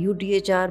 UDHR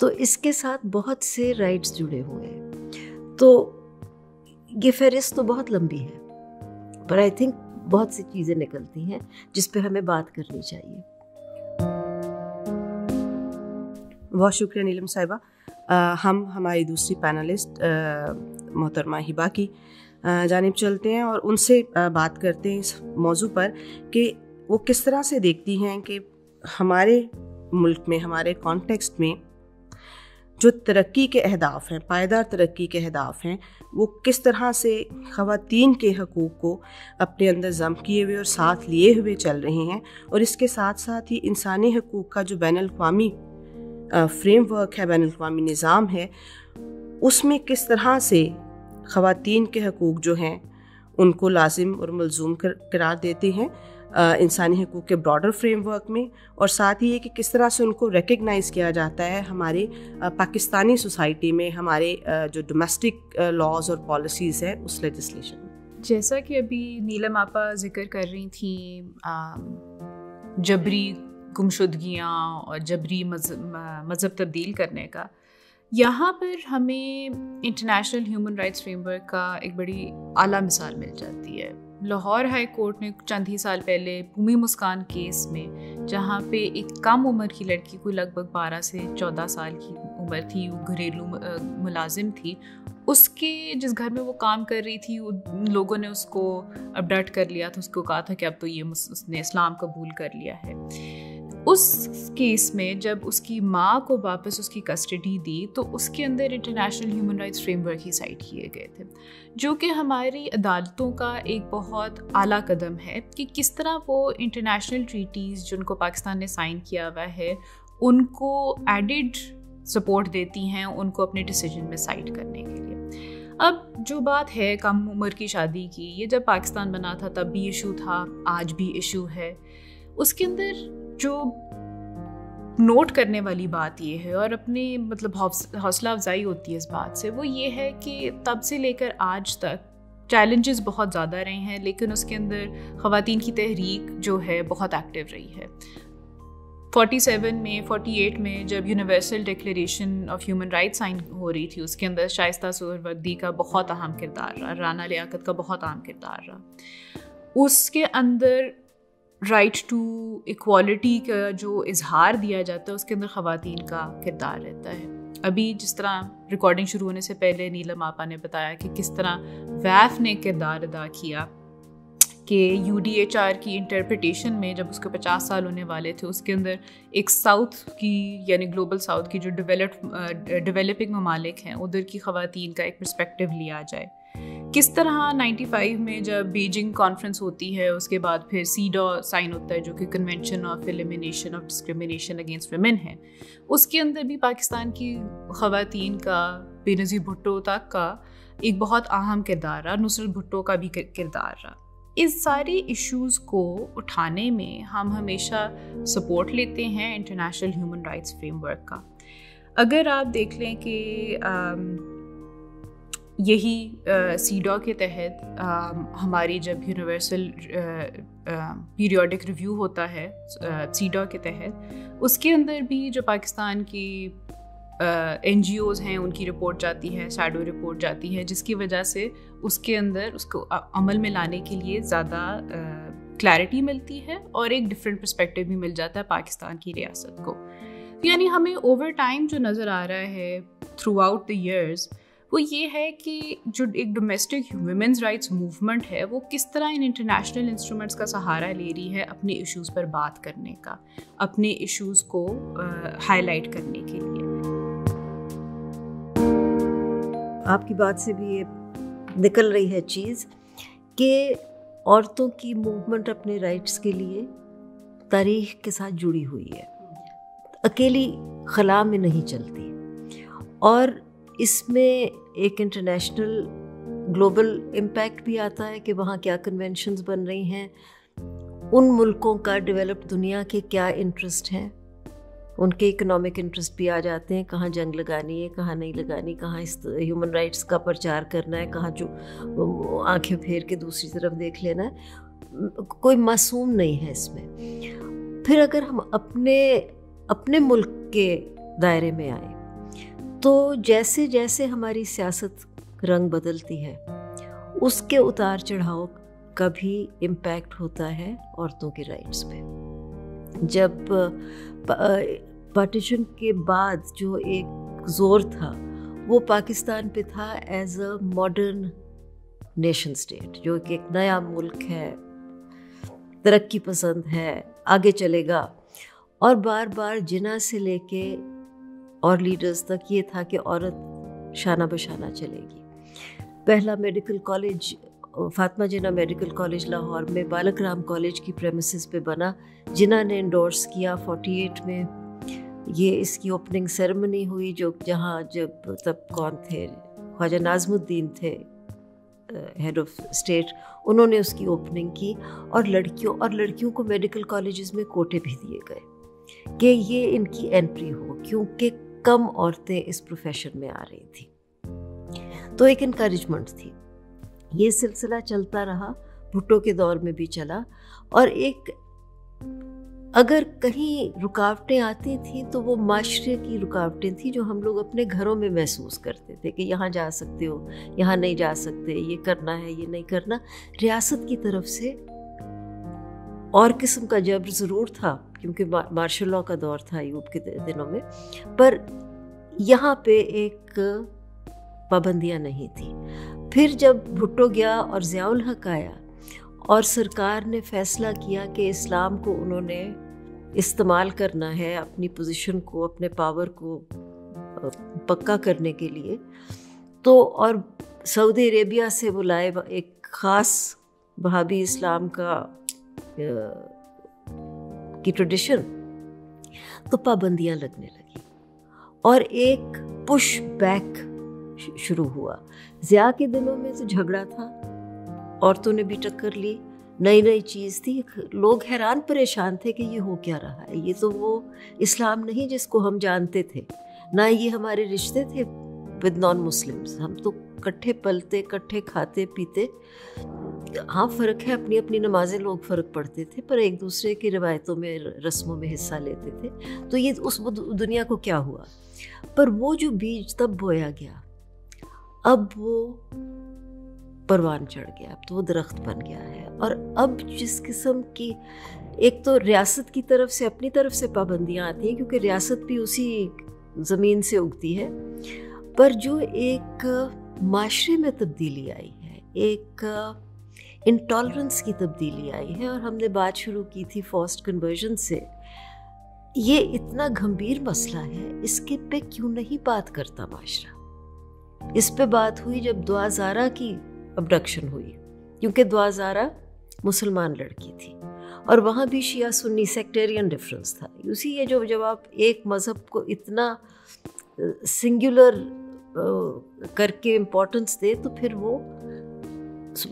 تو اس کے ساتھ بہت سے رائٹس جڑے ہوئے ہیں. تو یہ فہرست تو بہت لمبی ہے، پر آئی تھنک بہت سی چیزیں نکلتی ہیں جس پہ ہمیں بات کرنی چاہیے. بہت شکریہ نیلم صاحبہ. ہم ہماری دوسری پینلسٹ محترمہ ہبا کی جانب چلتے ہیں اور ان سے بات کرتے ہیں اس موضوع پر کہ وہ کس طرح سے دیکھتی ہیں کہ ہمارے ملک میں، ہمارے کانٹیکسٹ میں جو ترقی کے اہداف ہیں، پائیدار ترقی کے اہداف ہیں، وہ کس طرح سے خواتین کے حقوق کو اپنے اندر ضم کیے ہوئے اور ساتھ لیے ہوئے چل رہے ہیں، اور اس کے ساتھ ساتھ ہی انسانی حقوق کا جو بین الاقوامی فریم ورک ہے، بین الاقوامی نظام ہے، اس میں کس طرح سے خواتین کے حقوق جو ہیں ان کو لازم اور ملزوم قرار دیتے ہیں انسانی حقوق کے براڈر فریم ورک میں، اور ساتھ ہی یہ کہ کس طرح سے ان کو ریکگنائز کیا جاتا ہے ہمارے پاکستانی سوسائٹی میں، ہمارے جو ڈومیسٹک لاز اور پالیسیز ہیں اس لیجسلیشن میں. جیسا کہ ابھی نیلم آپا ذکر کر رہی تھیں جبری گمشدگیاں اور جبری مذہب تبدیل کرنے کا، یہاں پر ہمیں international human rights frame work کا ایک بڑی اعلیٰ مثال مل جاتی ہے. لاہور ہائی کورٹ نے چند ہی سال پہلے بھومی مسکان کیس میں، جہاں پہ ایک کم عمر کی لڑکی کو لگ بھگ 12 سے 14 سال کی عمر تھی، وہ گھریلو ملازم تھی، اس کے جس گھر میں وہ کام کر رہی تھی لوگوں نے اس کو ابڈکٹ کر لیا تھا، اس کو کہا تھا کہ اب تو یہ اس نے اسلام قبول کر لیا ہے. اس کیس میں جب اس کی ماں کو واپس اس کی کسٹڈی دی تو اس کے اندر international human rights framework ہی سائٹ کیے گئے تھے، جو کہ ہماری عدالتوں کا ایک بہت اعلیٰ قدم ہے کہ کس طرح وہ انٹرنیشنل ٹریٹیز جن کو پاکستان نے سائن کیا ہوا ہے ان کو ایڈڈ سپورٹ دیتی ہیں ان کو اپنے ڈیسیجن میں سائٹ کرنے کے لیے. اب جو بات ہے کم عمر کی شادی کی، یہ جب پاکستان بنا تھا تب بھی ایشو تھا، آج بھی ایشو ہے. اس کے اندر جو نوٹ کرنے والی بات یہ ہے اور اپنے مطلب حوصلہ افزائی ہوتی ہے اس بات سے، وہ یہ ہے کہ تب سے لے کر آج تک چیلنجز بہت زیادہ رہے ہیں، لیکن اس کے اندر خواتین کی تحریک جو ہے بہت ایکٹیو رہی ہے. 48 میں جب universal declaration of human rights sign ہو رہی تھی، اس کے اندر شائستہ سہروردی کا بہت اہم کردار رہا، رانا لیاقت کا بہت اہم کردار رہا. اس کے اندر رائٹ ٹو ایکوالٹی کا جو اظہار دیا جاتا ہے اس کے اندر خواتین کا کردار رہتا ہے. ابھی جس طرح ریکارڈنگ شروع ہونے سے پہلے نیلم آپا نے بتایا کہ کس طرح ویف نے کردار ادا کیا کہ UDHR کی انٹرپریٹیشن میں جب اس کے 50 سال ہونے والے تھے، اس کے اندر ایک ساؤتھ کی یعنی گلوبل ساؤتھ کی جو ڈیولپنگ ممالک ہیں ادھر کی خواتین کا ایک پرسپیکٹیو لیا جائے. کس طرح 95 میں جب بیجنگ کانفرنس ہوتی ہے اس کے بعد پھر CEDAW سائن ہوتا ہے جو کہ convention of elimination of discrimination against women ہے، اس کے اندر بھی پاکستان کی خواتین کا بینظیر بھٹو تک کا ایک بہت اہم کردار رہا، نصرت بھٹو کا بھی کردار رہا. اس سارے ایشوز کو اٹھانے میں ہم ہمیشہ سپورٹ لیتے ہیں international human rights frame work کا. اگر آپ دیکھ لیں کہ یہی CEDAW کے تحت ہماری جب یونیورسل پیریوڈک ریویو ہوتا ہے CEDAW کے تحت، اس کے اندر بھی جو پاکستان کی NGOs ہیں ان کی رپورٹ جاتی ہے، شیڈو رپورٹ جاتی ہے، جس کی وجہ سے اس کے اندر اس کو عمل میں لانے کے لیے زیادہ کلیئرٹی ملتی ہے اور ایک ڈفرینٹ پرسپیکٹیو بھی مل جاتا ہے پاکستان کی ریاست کو. یعنی ہمیں اوور ٹائم جو نظر آ رہا ہے تھرو آؤٹ دی ایئرز وہ یہ ہے کہ جو ایک ڈومیسٹک ویمنز رائٹس موومنٹ ہے وہ کس طرح ان انٹرنیشنل انسٹرومنٹس کا سہارا لے رہی ہے اپنے ایشوز پر بات کرنے کا، اپنے ایشوز کو ہائی لائٹ کرنے کے لیے. آپ کی بات سے بھی یہ نکل رہی ہے چیز کہ عورتوں کی موومنٹ اپنے رائٹس کے لیے تاریخ کے ساتھ جڑی ہوئی ہے، اکیلی خلا میں نہیں چلتی، اور اس میں ایک انٹرنیشنل گلوبل امپیکٹ بھی آتا ہے کہ وہاں کیا کنونشنز بن رہی ہیں، ان ملکوں کا ڈیولپڈ دنیا کے کیا انٹرسٹ ہیں، ان کے اکنامک انٹرسٹ بھی آ جاتے ہیں، کہاں جنگ لگانی ہے کہاں نہیں لگانی، کہاں اس ہیومن رائٹس کا پرچار کرنا ہے، کہاں جو آنکھیں پھیر کے دوسری طرف دیکھ لینا ہے. کوئی معصوم نہیں ہے اس میں. پھر اگر ہم اپنے ملک کے دائرے میں آئیں تو جیسے جیسے ہماری سیاست رنگ بدلتی ہے اس کے اتار چڑھاؤ کا بھی امپیکٹ ہوتا ہے عورتوں کے رائٹس پہ. جب پارٹیشن کے بعد جو ایک زور تھا وہ پاکستان پہ تھا as a modern nation state, جو کہ ایک نیا ملک ہے، ترقی پسند ہے، آگے چلے گا. اور بار بار جناح سے لے کے اور لیڈرز تک یہ تھا کہ عورت شانہ بشانہ چلے گی. پہلا میڈیکل کالج فاطمہ جناح میڈیکل کالج لاہور میں بالک رام کالج کی پریمیسز پہ بنا. جناح نے انڈورس کیا 48 میں. یہ اس کی اوپننگ سیرمنی ہوئی جب تب کون تھے، خواجہ ناظم الدین تھے ہیڈ آف اسٹیٹ، انہوں نے اس کی اوپننگ کی. اور لڑکیوں کو میڈیکل کالجز میں کوٹے بھی دیے گئے کہ یہ ان کی انٹری ہو، کیونکہ کم عورتیں اس پروفیشن میں آ رہی تھیں. تو ایک انکریجمنٹ تھی. یہ سلسلہ چلتا رہا، بھٹو کے دور میں بھی چلا. اور ایک اگر کہیں رکاوٹیں آتی تھیں تو وہ معاشرے کی رکاوٹیں تھیں جو ہم لوگ اپنے گھروں میں محسوس کرتے تھے کہ یہاں جا سکتے ہو، یہاں نہیں جا سکتے، یہ کرنا ہے، یہ نہیں کرنا. ریاست کی طرف سے اور قسم کا جبر ضرور تھا کیونکہ مارشل لاء کا دور تھا ایوب کے دنوں میں، پر یہاں پہ ایک پابندیاں نہیں تھیں. پھر جب بھٹو گیا اور ضیاء الحق آیا اور سرکار نے فیصلہ کیا کہ اسلام کو انہوں نے استعمال کرنا ہے اپنی پوزیشن کو، اپنے پاور کو پکا کرنے کے لیے، تو اور سعودی عربیہ سے وہ لائے ایک خاص وہابی اسلام کی ٹریڈیشن، تو پابندیاں لگنے لگی اور ایک پش بیک شروع ہوا. ضیاء کے دنوں میں تو جھگڑا تھا، عورتوں نے بھی ٹکر لی، نئی چیز تھی. لوگ حیران پریشان تھے کہ یہ ہو کیا رہا ہے، یہ تو وہ اسلام نہیں جس کو ہم جانتے تھے، نہ یہ ہمارے رشتے تھے ود نان مسلمز. ہم تو کٹھے پلتے، کٹھے کھاتے پیتے. ہاں فرق ہے، اپنی اپنی نمازیں لوگ فرق پڑھتے تھے، پر ایک دوسرے کی روایتوں میں، رسموں میں حصہ لیتے تھے. تو یہ اس دنیا کو کیا ہوا؟ پر وہ جو بیج تب بویا گیا اب وہ پروان چڑھ گیا، اب تو وہ درخت بن گیا ہے. اور اب جس قسم کی ایک تو ریاست کی طرف سے اپنی طرف سے پابندیاں آتی ہیں کیونکہ ریاست بھی اسی زمین سے اگتی ہے، پر جو ایک معاشرے میں تبدیلی آئی ہے، ایک انٹالرنس کی تبدیلی آئی ہے. اور ہم نے بات شروع کی تھی فورسڈ کنورژن سے. یہ اتنا گھمبیر مسئلہ ہے، اس کے پہ کیوں نہیں بات کرتا معاشرہ؟ اس پہ بات ہوئی جب دعا زارا کی ابڈکشن ہوئی، کیونکہ دعا زارا مسلمان لڑکی تھی اور وہاں بھی شیعہ سنی سیکٹیرین ڈفرنس تھا. اسی یہ جب آپ ایک مذہب کو اتنا سنگولر کر کے امپورٹنس دے تو پھر وہ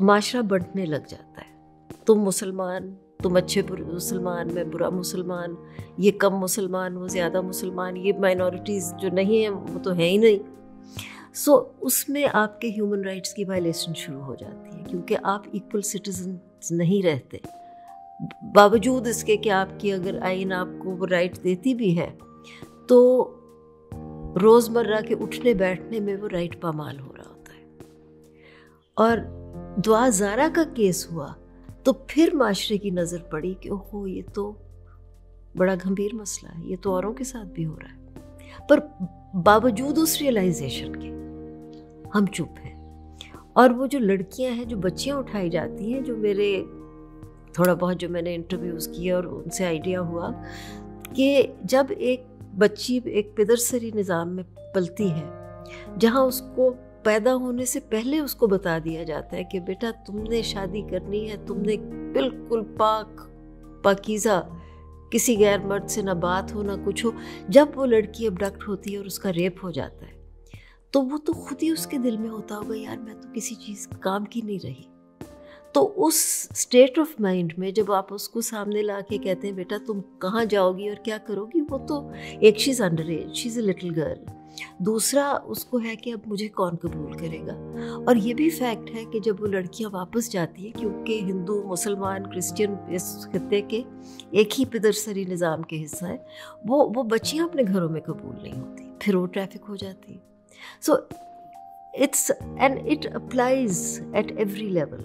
معاشرہ بنٹنے لگ جاتا ہے. تم مسلمان، تم اچھے مسلمان، میں برا مسلمان، یہ کم مسلمان، وہ زیادہ مسلمان، یہ مائنورٹیز جو نہیں ہیں وہ تو ہیں ہی نہیں. سو اس میں آپ کے ہیومن رائٹس کی وائلیشن شروع ہو جاتی ہے کیونکہ آپ ایکول سٹیزنز نہیں رہتے. باوجود اس کے کہ آپ کی اگر آئین آپ کو وہ رائٹ دیتی بھی ہے تو روزمرہ کے اٹھنے بیٹھنے میں وہ رائٹ پامال ہو رہا ہوتا ہے. اور دعا زارا کا کیس ہوا تو پھر معاشرے کی نظر پڑی کہ اوہو یہ تو بڑا گھمبیر مسئلہ ہے، یہ تو اوروں کے ساتھ بھی ہو رہا ہے. پر باوجود اس ریئلائزیشن کے ہم چپ ہیں. اور وہ جو لڑکیاں ہیں، جو بچیاں اٹھائی جاتی ہیں، جو میرے تھوڑا بہت جو میں نے انٹرویوز کیے اور ان سے آئیڈیا ہوا کہ جب ایک بچی ایک پدرسری نظام میں پلتی ہے جہاں اس کو پیدا ہونے سے پہلے اس کو بتا دیا جاتا ہے کہ بیٹا تم نے شادی کرنی ہے، تم نے بالکل پاکیزہ، کسی غیر مرد سے نہ بات ہو نہ کچھ ہو. جب وہ لڑکی ابڈکٹ ہوتی ہے اور اس کا ریپ ہو جاتا ہے تو وہ تو خود ہی اس کے دل میں ہوتا ہوگا یار میں تو کسی چیز کام کی نہیں رہی. تو اس اسٹیٹ آف مائنڈ میں جب آپ اس کو سامنے لا کے کہتے ہیں بیٹا تم کہاں جاؤ گی اور کیا کرو گی، وہ تو ایک she is under age, she is a little girl. دوسرا اس کو ہے کہ اب مجھے کون قبول کرے گا. اور یہ بھی فیکٹ ہے کہ جب وہ لڑکیاں واپس جاتی ہیں، کیونکہ ہندو، مسلمان، کرسچن اس خطے کے ایک ہی پدرسری نظام کے حصہ ہیں، وہ بچیاں اپنے گھروں میں قبول نہیں ہوتی. پھر وہ ٹریفک ہو جاتی. So it's and it applies at every level.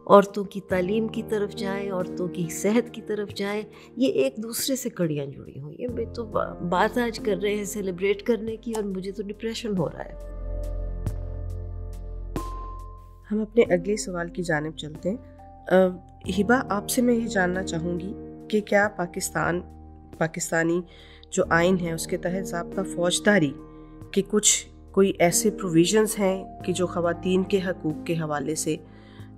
عورتوں کی تعلیم کی طرف جائیں, عورتوں کی صحت کی طرف جائیں, یہ ایک دوسرے سے کڑیاں جڑی ہوئی ہیں. میں تو بات آج کر رہے ہیں سیلیبریٹ کرنے کی, اور مجھے تو ڈپریشن ہو رہا ہے. ہم اپنے اگلے سوال کی جانب چلتے ہیں. ہبا, آپ سے میں یہ جاننا چاہوں گی کہ کیا پاکستانی جو آئین ہے اس کے تحت ضابطہ فوجداری کے کوئی ایسے پروویژنز ہیں کہ جو خواتین کے حقوق کے حوالے سے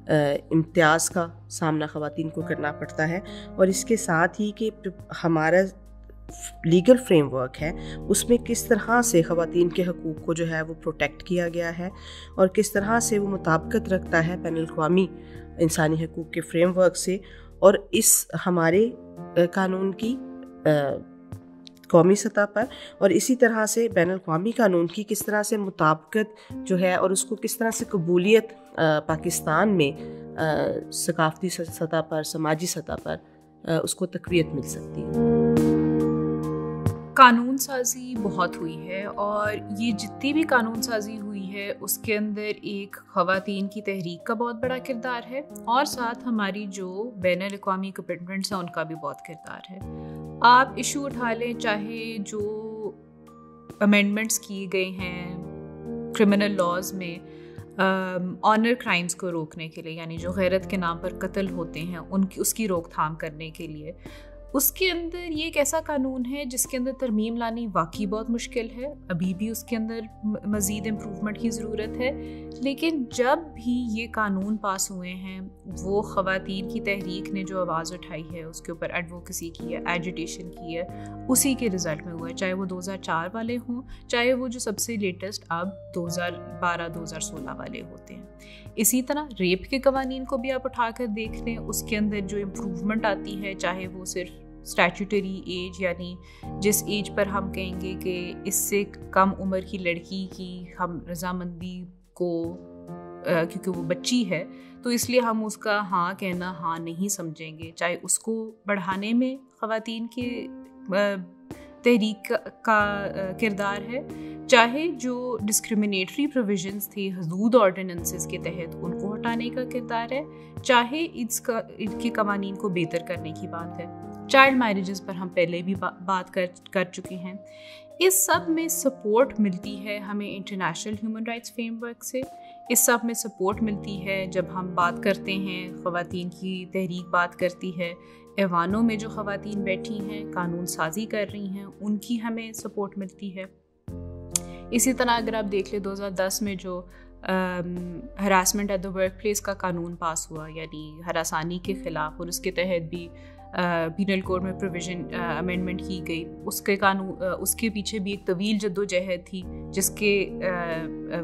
امتیاز کا سامنا خواتین کو کرنا پڑتا ہے, اور اس کے ساتھ ہی کہ ہمارا لیگل فریم ورک ہے اس میں کس طرح سے خواتین کے حقوق کو جو ہے وہ پروٹیکٹ کیا گیا ہے, اور کس طرح سے وہ مطابقت رکھتا ہے بین الاقوامی انسانی حقوق کے فریم ورک سے, اور اس ہمارے قانون کی قومی سطح پر اور اسی طرح سے بین الاقوامی قانون کی کس طرح سے مطابقت جو ہے اور اس کو کس طرح سے قبولیت پاکستان میں ثقافتی سطح پر, سماجی سطح پر اس کو تقویت مل سکتی ہے. قانون سازی بہت ہوئی ہے, اور یہ جتنی بھی قانون سازی ہوئی ہے اس کے اندر ایک خواتین کی تحریک کا بہت بڑا کردار ہے, اور ساتھ ہماری جو بین الاقوامی کمٹمنٹس ہیں ان کا بھی بہت کردار ہے. آپ ایشو اٹھا لیں, چاہے جو امینڈمنٹس کیے گئے ہیں کرمنل لاز میں آنر کرائمز کو روکنے کے لیے, یعنی جو غیرت کے نام پر قتل ہوتے ہیں اس کی روک تھام کرنے کے لیے, اس کے اندر یہ ایک ایسا قانون ہے جس کے اندر ترمیم لانی واقعی بہت مشکل ہے. ابھی بھی اس کے اندر مزید امپروومنٹ کی ضرورت ہے, لیکن جب بھی یہ قانون پاس ہوئے ہیں وہ خواتین کی تحریک نے جو آواز اٹھائی ہے, اس کے اوپر ایڈووکیسی کی ہے, ایجیٹیشن کی ہے, اسی کے رزلٹ میں ہوا ہے. چاہے وہ 2004 والے ہوں, چاہے وہ جو سب سے لیٹسٹ اب 2012-2016 والے ہوتے ہیں. اسی طرح ریپ کے قوانین کو بھی آپ اٹھا کر دیکھ لیں, اس کے اندر جو امپروومنٹ آتی ہے, چاہے وہ صرف اسٹیچوٹری ایج یعنی جس ایج پر ہم کہیں گے کہ اس سے کم عمر کی لڑکی کی ہم رضامندی کو, کیونکہ وہ بچی ہے تو اس لیے ہم اس کا ہاں کہنا ہاں نہیں سمجھیں گے, چاہے اس کو بڑھانے میں خواتین کے تحریک کا کردار ہے, چاہے جو ڈسکریمنیٹری پروویژنس تھے حدود آرڈیننسز کے تحت ان کو ہٹانے کا کردار ہے, چاہے ان کے قوانین کو بہتر کرنے کی بات ہے. چائلڈ میرجز پر ہم پہلے بھی بات کر چکے ہیں. اس سب میں سپورٹ ملتی ہے ہمیں international human rights frame work سے, اس سب میں سپورٹ ملتی ہے جب ہم بات کرتے ہیں, خواتین کی تحریک بات کرتی ہے, ایوانوں میں جو خواتین بیٹھی ہیں قانون سازی کر رہی ہیں ان کی ہمیں سپورٹ ملتی ہے. اسی طرح اگر آپ دیکھ لیں 2010 میں جو harassment at the work place قانون پاس ہوا, یعنی ہراسانی کے خلاف, اور اس کے تحت بھی پینل کوڈ میں پروویژن امینڈمنٹ کی گئی. اس کے پیچھے بھی ایک طویل جدوجہد تھی جس کے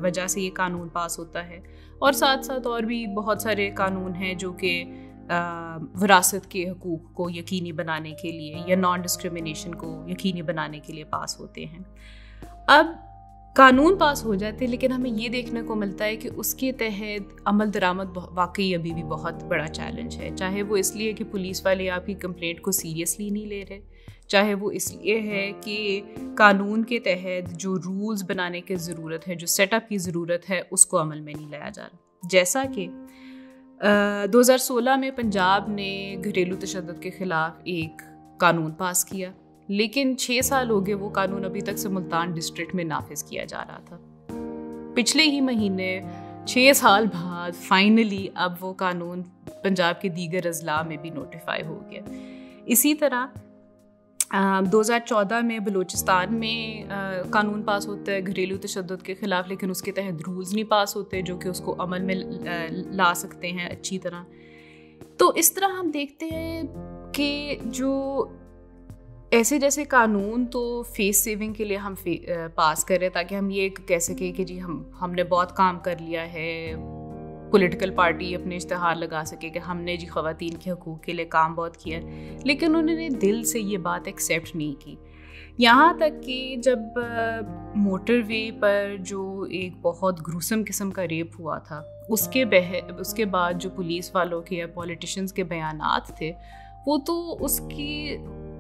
وجہ سے یہ قانون پاس ہوتا ہے. اور ساتھ ساتھ اور بھی بہت سارے قانون ہیں جو کہ وراثت کے حقوق کو یقینی بنانے کے لیے یا نان ڈسکریمنیشن کو یقینی بنانے کے لیے پاس ہوتے ہیں. اب قانون پاس ہو جاتے ہیں, لیکن ہمیں یہ دیکھنے کو ملتا ہے کہ اس کے تحت عمل درآمد واقعی ابھی بھی بہت بڑا چیلنج ہے. چاہے وہ اس لیے کہ پولیس والے آپ کی کمپلینٹ کو سیریسلی نہیں لے رہے, چاہے وہ اس لیے ہے کہ قانون کے تحت جو رولز بنانے کی ضرورت ہے, جو سیٹ اپ کی ضرورت ہے, اس کو عمل میں نہیں لایا جا رہا. جیسا کہ 2016 میں پنجاب نے گھریلو تشدد کے خلاف ایک قانون پاس کیا, لیکن 6 سال ہو گئے وہ قانون ابھی تک سے ملتان ڈسٹرکٹ میں نافذ کیا جا رہا تھا. پچھلے ہی مہینے 6 سال بعد فائنلی اب وہ قانون پنجاب کے دیگر اضلاع میں بھی نوٹیفائی ہو گیا. اسی طرح 2014 میں بلوچستان میں قانون پاس ہوتا ہے گھریلو تشدد کے خلاف, لیکن اس کے تحت رولز نہیں پاس ہوتے جو کہ اس کو عمل میں لا سکتے ہیں اچھی طرح. تو اس طرح ہم دیکھتے ہیں کہ جو ایسے جیسے قانون تو فیس سیونگ کے لیے ہم پاس کر رہے تاکہ ہم یہ کہہ سکیں کہ جی ہم نے بہت کام کر لیا ہے, پولیٹیکل پارٹی اپنے اشتہار لگا سکے کہ ہم نے جی خواتین کے حقوق کے لیے کام بہت کیا, لیکن انہوں نے دل سے یہ بات ایکسیپٹ نہیں کی. یہاں تک کہ جب موٹر وے پر جو ایک بہت گروسم قسم کا ریپ ہوا تھا, اس کے بعد جو پولیس والوں کے یا پولیٹیشنز کے بیانات تھے وہ تو اس کی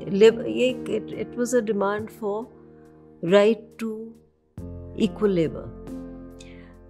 it was a demand for right to equal labor.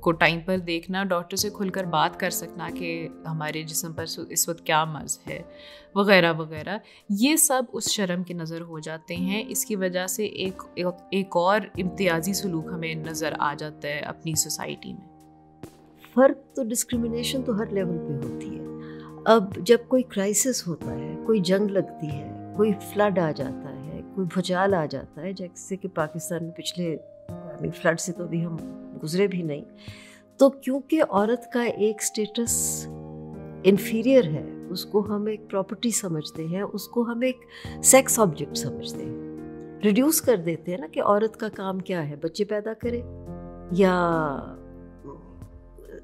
کو ٹائم پر دیکھنا, ڈاکٹر سے کھل کر بات کر سکنا کہ ہمارے جسم پر اس وقت کیا مرض ہے وغیرہ وغیرہ, یہ سب اس شرم کی نظر ہو جاتے ہیں. اس کی وجہ سے ایک اور امتیازی سلوک ہمیں نظر آ جاتا ہے اپنی سوسائٹی میں. فرق تو ڈسکریمنیشن تو ہر لیول پہ ہوتی ہے. اب جب کوئی کرائسس ہوتا ہے, کوئی جنگ لگتی ہے, کوئی فلڈ آ جاتا ہے, کوئی بھوچال آ جاتا ہے, جیسے کہ پاکستان میں پچھلے فلڈ سے تو ابھی ہم گزرے بھی نہیں, تو کیونکہ عورت کا ایک سٹیٹس انفیریئر ہے, اس کو ہم ایک پراپرٹی سمجھتے ہیں, اس کو ہم ایک سیکس آبجیکٹ سمجھتے ہیں, ریڈیوس کر دیتے ہیں نا کہ عورت کا کام کیا ہے, بچے پیدا کرے یا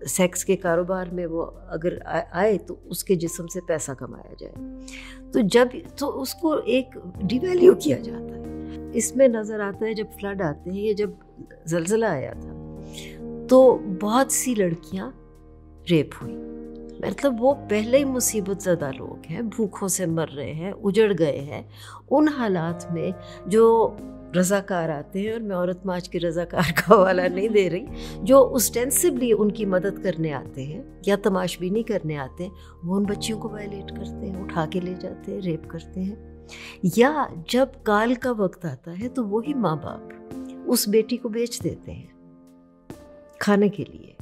سیکس کے کاروبار میں وہ اگر آئے تو اس کے جسم سے پیسہ کمایا جائے. تو اس کو ایک ڈی ویلیو کیا جاتا ہے. اس میں نظر آتا ہے جب فلڈ آتے ہیں یا جب زلزلہ آیا تھا تو بہت سی لڑکیاں ریپ ہوئی. مطلب وہ پہلے ہی مصیبت زدہ لوگ ہیں, بھوکوں سے مر رہے ہیں, اجڑ گئے ہیں. ان حالات میں جو رضاکار آتے ہیں, اور میں عورت مارچ کے رضاکار کا حوالہ نہیں دے رہی, جو اسٹینسبلی ان کی مدد کرنے آتے ہیں یا تماشبینی کرنے آتے ہیں, وہ ان بچیوں کو وائلیٹ کرتے ہیں, اٹھا کے لے جاتے ہیں, ریپ کرتے ہیں. یا جب کال کا وقت آتا ہے تو وہی ماں باپ اس بیٹی کو بیچ دیتے ہیں کھانے کے لیے.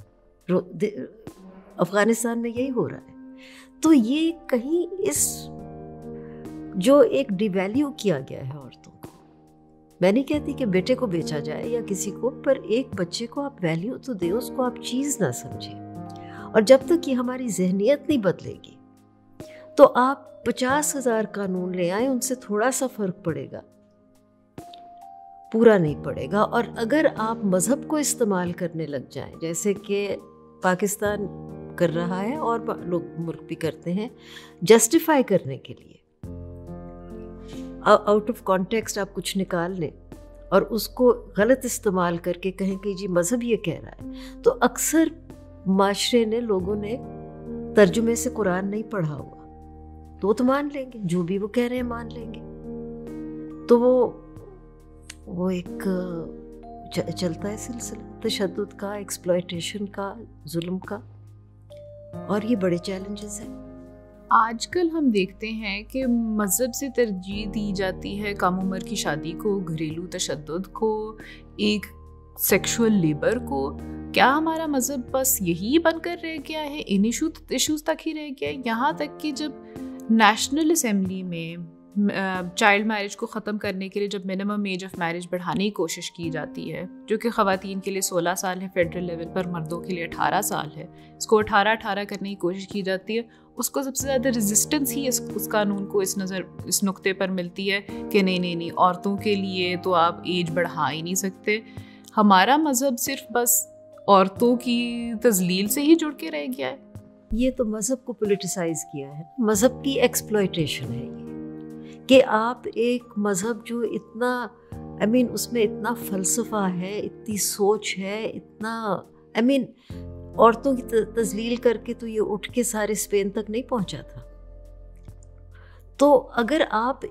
افغانستان میں یہی ہو رہا ہے. تو یہ کہیں اس جو ایک ڈی ویلیو کیا گیا ہے عورتوں کو, میں نہیں کہتی کہ بیٹے کو بیچا جائے یا کسی کو, پر ایک بچے کو آپ ویلیو تو دیں, اس کو آپ چیز نہ سمجھیں. اور جب تک یہ ہماری ذہنیت نہیں بدلے گی تو آپ 50,000 قانون لے آئیں, ان سے تھوڑا سا فرق پڑے گا, پورا نہیں پڑے گا. اور اگر آپ مذہب کو استعمال کرنے لگ جائیں, جیسے کہ پاکستان کر رہا ہے اور لوگ ملک بھی کرتے ہیں, جسٹیفائی کرنے کے لیے, آؤٹ آف کانٹیکسٹ آپ کچھ نکال لیں اور اس کو غلط استعمال کر کے کہیں کہ جی مذہب یہ کہہ رہا ہے, تو اکثر معاشرے نے, لوگوں نے ترجمے سے قرآن نہیں پڑھا ہوا تو وہ تو مان لیں گے, جو بھی وہ کہہ رہے ہیں مان لیں گے. تو وہ ایک چلتا ہے سلسلہ تشدد کا, ایکسپلائٹیشن کا, ظلم کا, اور یہ بڑے چیلنجز ہیں. آج کل ہم دیکھتے ہیں کہ مذہب سے ترجیح دی جاتی ہے کم عمر کی شادی کو, گھریلو تشدد کو, ایک سیکشول لیبر کو. کیا ہمارا مذہب بس یہی بن کر رہ گیا ہے, ان ایشوز تک ہی رہ گیا ہے؟ یہاں تک کہ جب نیشنل اسمبلی میں چائلڈ میرج کو ختم کرنے کے لیے جب منیمم ایج آف میرج بڑھانے کی کوشش کی جاتی ہے, جو کہ خواتین کے لیے 16 سال ہے, فیڈرل لیول پر مردوں کے لیے 18 سال ہے, اس کو 18 کرنے کی کوشش کی جاتی ہے, اس کو سب سے زیادہ ریزسٹنس ہی اس قانون کو اس نقطے پر ملتی ہے کہ نہیں عورتوں کے لیے تو آپ ایج بڑھا ہی نہیں سکتے. ہمارا مذہب صرف بس عورتوں کی تذلیل سے ہی جڑ کے رہ گیا ہے. یہ تو مذہب کو پولیٹیسائز کیا ہے, مذہب کی ایکسپلائٹیشن ہے یہ, کہ آپ ایک مذہب جو اتنا اس میں اتنا فلسفہ ہے, اتنی سوچ ہے, اتنا عورتوں کی تذلیل کر کے تو یہ اٹھ کے سارے اسپین تک نہیں پہنچا تھا. تو اگر آپ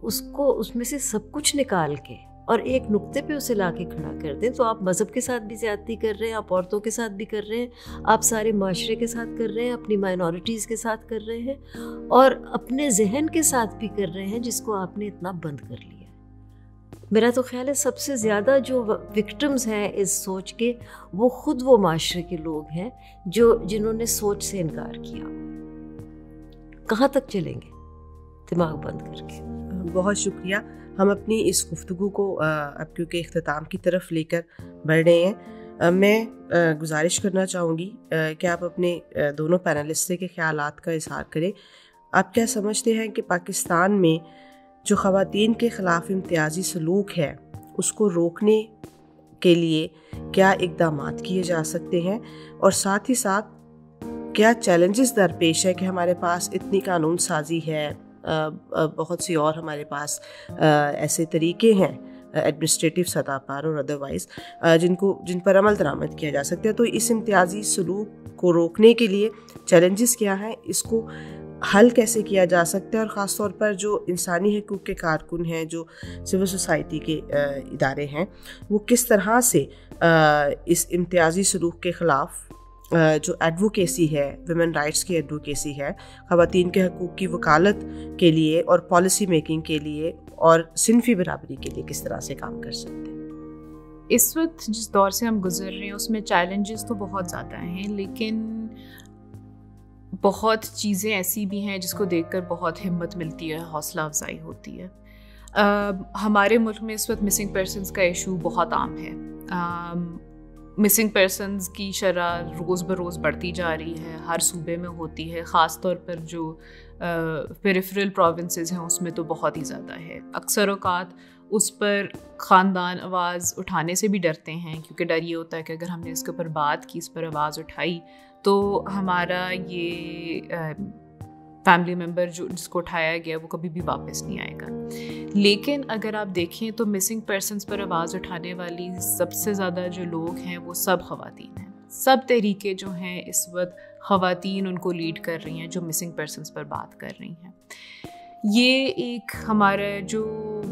اس میں سے سب کچھ نکال کے اور ایک نقطے پہ اسے لا کے کھڑا کر دیں, تو آپ مذہب کے ساتھ بھی زیادتی کر رہے ہیں, آپ عورتوں کے ساتھ بھی کر رہے ہیں, آپ سارے معاشرے کے ساتھ کر رہے ہیں, اپنی مائنورٹیز کے ساتھ کر رہے ہیں, اور اپنے ذہن کے ساتھ بھی کر رہے ہیں جس کو آپ نے اتنا بند کر لیا. میرا تو خیال ہے سب سے زیادہ جو وکٹمز ہیں اس سوچ کے, وہ خود وہ معاشرے کے لوگ ہیں جنہوں نے سوچ سے انکار کیا. کہاں تک چلیں گے دماغ بند کر کے؟ بہت شکریہ. ہم اپنی اس گفتگو کو اب کیونکہ اختتام کی طرف لے کر بڑھ رہے ہیں, میں گزارش کرنا چاہوں گی کہ آپ اپنے دونوں پینلسٹ کے خیالات کا اظہار کریں. آپ کیا سمجھتے ہیں کہ پاکستان میں جو خواتین کے خلاف امتیازی سلوک ہے اس کو روکنے کے لیے کیا اقدامات کیے جا سکتے ہیں, اور ساتھ ہی ساتھ کیا چیلنجز درپیش ہے کہ ہمارے پاس اتنی قانون سازی ہے, بہت سی اور ہمارے پاس ایسے طریقے ہیں ایڈمنسٹریٹو سطح پر اور ادروائز جن پر عمل درآمد کیا جا سکتا ہے. تو اس امتیازی سلوک کو روکنے کے لیے چیلنجز کیا ہیں, اس کو حل کیسے کیا جا سکتا ہے، اور خاص طور پر جو انسانی حقوق کے کارکن ہیں، جو سول سوسائٹی کے ادارے ہیں، وہ کس طرح سے اس امتیازی سلوک کے خلاف جو ایڈوکیسی ہے، ویمن رائٹس کی ایڈوکیسی ہے، خواتین کے حقوق کی وکالت کے لیے اور پالیسی میکنگ کے لیے اور صنفی برابری کے لیے کس طرح سے کام کر سکتے ہیں؟ اس وقت جس دور سے ہم گزر رہے ہیں اس میں چیلنجز تو بہت زیادہ ہیں، لیکن بہت چیزیں ایسی بھی ہیں جس کو دیکھ کر بہت ہمت ملتی ہے، حوصلہ افزائی ہوتی ہے. ہمارے ملک میں اس وقت مسنگ پرسنز کا ایشو بہت عام ہے. مسنگ پرسنز کی شرح روز بروز بڑھتی جا رہی ہے، ہر صوبے میں ہوتی ہے، خاص طور پر جو پیریفرل پروونسز ہیں اس میں تو بہت ہی زیادہ ہے. اکثر اوقات اس پر خاندان آواز اٹھانے سے بھی ڈرتے ہیں، کیونکہ ڈر یہ ہوتا ہے کہ اگر ہم نے اس کے اوپر بات کی، اس پر آواز اٹھائی تو ہمارا یہ فیملی ممبر جس کو اٹھایا گیا وہ کبھی بھی واپس نہیں آئے گا. لیکن اگر آپ دیکھیں تو مسنگ پرسنز پر آواز اٹھانے والی سب سے زیادہ جو لوگ ہیں وہ سب خواتین ہیں. سب تحریکیں جو ہیں اس وقت خواتین ان کو لیڈ کر رہی ہیں جو مسنگ پرسنز پر بات کر رہی ہیں. یہ ایک ہمارا جو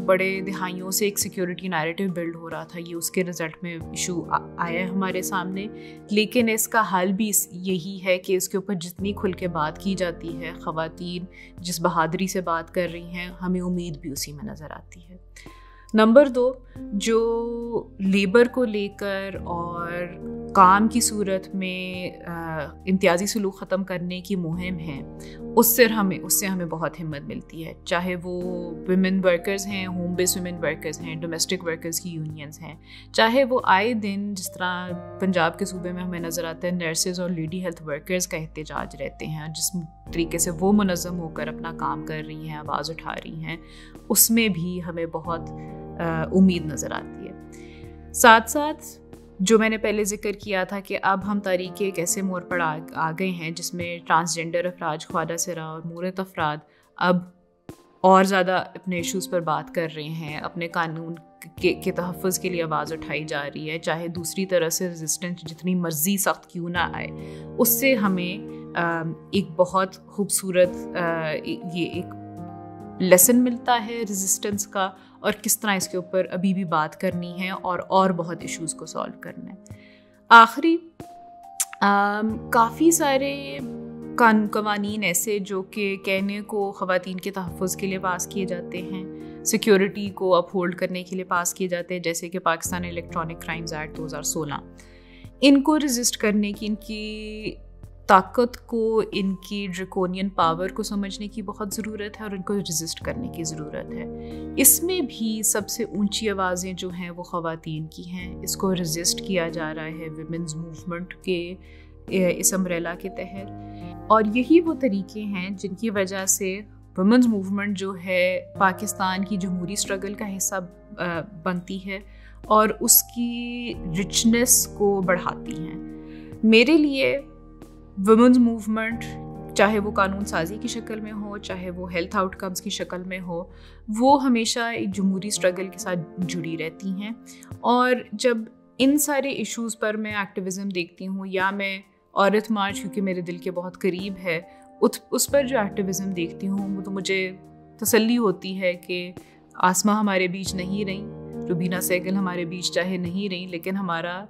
بڑے دہائیوں سے ایک سیکیورٹی نیریٹو بلڈ ہو رہا تھا، یہ اس کے رزلٹ میں ایشو آیا ہے ہمارے سامنے. لیکن اس کا حل بھی یہی ہے کہ اس کے اوپر جتنی کھل کے بات کی جاتی ہے، خواتین جس بہادری سے بات کر رہی ہیں، ہمیں امید بھی اسی میں نظر آتی ہے. نمبر 2، جو لیبر کو لے کر اور کام کی صورت میں امتیازی سلوک ختم کرنے کی مہم ہے، اس سے ہمیں بہت ہمت ملتی ہے. چاہے وہ ویمن ورکرز ہیں، ہوم بیس ویمن ورکرز ہیں، ڈومیسٹک ورکرز کی یونینز ہیں، چاہے وہ آئے دن جس طرح پنجاب کے صوبے میں ہمیں نظر آتا ہے نرسز اور لیڈی ہیلتھ ورکرز کا احتجاج رہتے ہیں، جس طریقے سے وہ منظم ہو کر اپنا کام کر رہی ہیں، آواز اٹھا رہی ہیں، اس میں بھی ہمیں بہت امید نظر آتی ہے. ساتھ ساتھ جو میں نے پہلے ذکر کیا تھا کہ اب ہم تاریخ ایک ایسے موڑ پر آ گئے ہیں جس میں ٹرانسجنڈر افراد، خواجہ سرا اور مورت افراد اب اور زیادہ اپنے ایشوز پر بات کر رہے ہیں، اپنے قانون کے تحفظ کے لیے آواز اٹھائی جا رہی ہے. چاہے دوسری طرح سے ریزسٹنس جتنی مرضی سخت کیوں نہ آئے، اس سے ہمیں ایک بہت خوبصورت یہ ایک لیسن ملتا ہے ریزسٹنس کا، اور کس طرح اس کے اوپر ابھی بھی بات کرنی ہے اور بہت ایشوز کو سالو کرنا ہے. آخری کافی سارے قوانین ایسے جو کہ کہنے کو خواتین کے تحفظ کے لیے پاس کیے جاتے ہیں، سیکیورٹی کو اپ ہولڈ کرنے کے لیے پاس کیے جاتے ہیں، جیسے کہ پاکستان الیکٹرانک کرائمز ایکٹ 2016. ان کو رجسٹ کرنے کی، ان کی طاقت کو، ان کی ڈریکونین پاور کو سمجھنے کی بہت ضرورت ہے اور ان کو رجسٹ کرنے کی ضرورت ہے. اس میں بھی سب سے اونچی آوازیں جو ہیں وہ خواتین کی ہیں. اس کو رجسٹ کیا جا رہا ہے ویمنز موومنٹ کے اس امبریلا کے تحت، اور یہی وہ طریقے ہیں جن کی وجہ سے ویمنز موومنٹ جو ہے پاکستان کی جمہوری اسٹرگل کا حصہ بنتی ہے اور اس کی رچنس کو بڑھاتی ہیں. میرے لیے ویمنز موومنٹ چاہے وہ قانون سازی کی شکل میں ہو، چاہے وہ ہیلتھ آؤٹ کمز کی شکل میں ہو، وہ ہمیشہ ایک جمہوری اسٹرگل کے ساتھ جڑی رہتی ہیں. اور جب ان سارے ایشوز پر میں ایکٹیویزم دیکھتی ہوں، یا میں عورت مارچ کیونکہ میرے دل کے بہت قریب ہے، اس پر جو ایکٹیویزم دیکھتی ہوں، وہ تو مجھے تسلی ہوتی ہے کہ آسما ہمارے بیچ نہیں رہیں، روبینہ سہگل ہمارے بیچ چاہے نہیں رہیں، لیکن ہمارا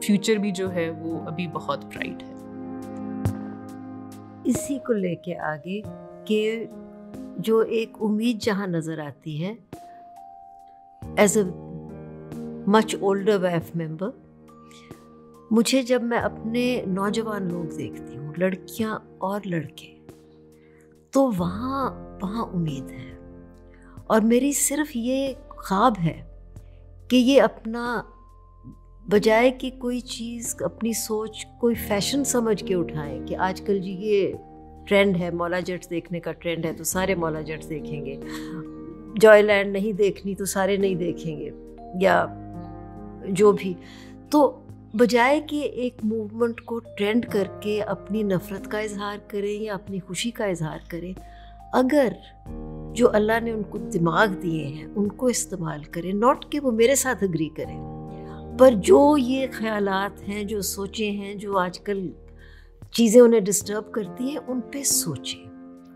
فیوچر بھی جو ہے وہ ابھی بہت برائٹ ہے. اسی کو لے کے آگے کہ جو ایک امید جہاں نظر آتی ہے as a much older wife member, مجھے جب میں اپنے نوجوان لوگ دیکھتی ہوں، لڑکیاں اور لڑکے، تو وہاں امید ہے. اور میری صرف یہ خواب ہے کہ یہ اپنا بجائے کہ کوئی چیز اپنی سوچ کوئی فیشن سمجھ کے اٹھائیں کہ آج کل جی یہ ٹرینڈ ہے، مولا جٹس دیکھنے کا ٹرینڈ ہے تو سارے مولا جٹس دیکھیں گے، جوائے لینڈ نہیں دیکھنی تو سارے نہیں دیکھیں گے، یا جو بھی. تو بجائے کہ ایک موومنٹ کو ٹرینڈ کر کے اپنی نفرت کا اظہار کریں یا اپنی خوشی کا اظہار کریں، اگر جو اللہ نے ان کو دماغ دیے ہیں ان کو استعمال کریں. ناٹ کہ وہ میرے ساتھ اگری کریں، پر جو یہ خیالات ہیں، جو سوچیں ہیں، جو آج کل چیزیں انہیں ڈسٹرب کرتی ہیں، ان پہ سوچیں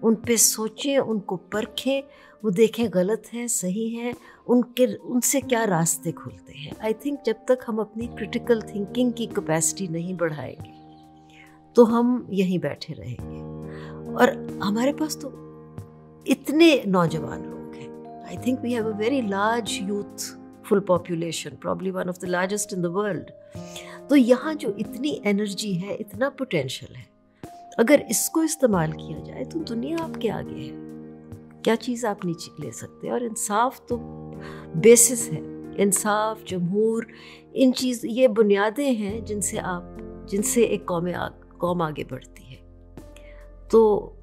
ان پہ سوچیں، ان کو پرکھیں، وہ دیکھیں غلط ہے صحیح ہے، ان سے کیا راستے کھلتے ہیں. آئی تھنک جب تک ہم اپنی کرٹیکل تھنکنگ کی کیپیسٹی نہیں بڑھائیں گے تو ہم یہیں بیٹھے رہیں گے. اور ہمارے پاس تو اتنے نوجوان لوگ ہیں. I think we have a very large youthful population, probably one of the largest in the world. تو یہاں جو اتنی انرجی ہے، اتنا پوٹینشیل ہے، اگر اس کو استعمال کیا جائے تو دنیا آپ کے آگے ہے. کیا چیز آپ نیچے لے سکتے ہیں. اور انصاف تو بیسس ہے. انصاف، جمہور، ان چیز یہ بنیادیں ہیں جن سے ایک قوم آگے بڑھتی ہے. تو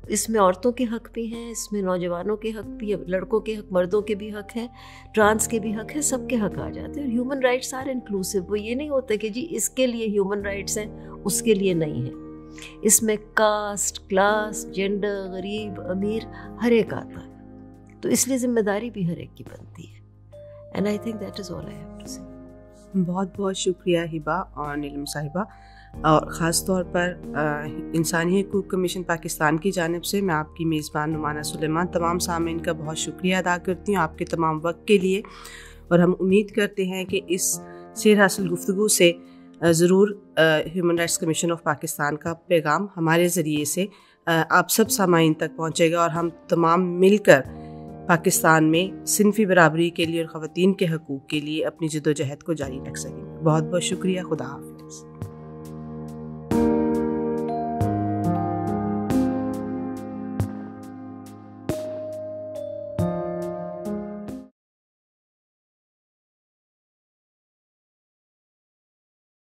اس میں عورتوں کے حق بھی ہیں، اس میں نوجوانوں کے حق بھی، لڑکوں کے حق، مردوں کے بھی حق ہیں، ٹرانس کے بھی حق ہیں، سب کے حق آ جاتے ہیں. اور ہیومن رائٹس آر انکلوسیو. وہ یہ نہیں ہوتا کہ جی اس کے لیے ہیومن رائٹس ہیں اس کے لیے نہیں ہیں. اس میں کاسٹ، کلاس، جینڈر، غریب، امیر، ہر ایک آتا ہے. تو اس لیے ذمہ داری بھی ہر ایک کی بنتی ہے. And I think that is all I have to say. بہت بہت شکریہ ہبا اور نیلم صاحبہ. اور خاص طور پر انسانی حقوق کمیشن پاکستان کی جانب سے میں آپ کی میزبان نعمانہ سلیمان تمام سامعین کا بہت شکریہ ادا کرتی ہوں آپ کے تمام وقت کے لیے. اور ہم امید کرتے ہیں کہ اس سیر حاصل گفتگو سے ضرور human rights commission of Pakistan کا پیغام ہمارے ذریعے سے آپ سب سامعین تک پہنچے گا اور ہم تمام مل کر پاکستان میں صنفی برابری کے لیے اور خواتین کے حقوق کے لیے اپنی جدوجہد کو جاری رکھ سکیں گے. بہت بہت شکریہ. خدا حافظ.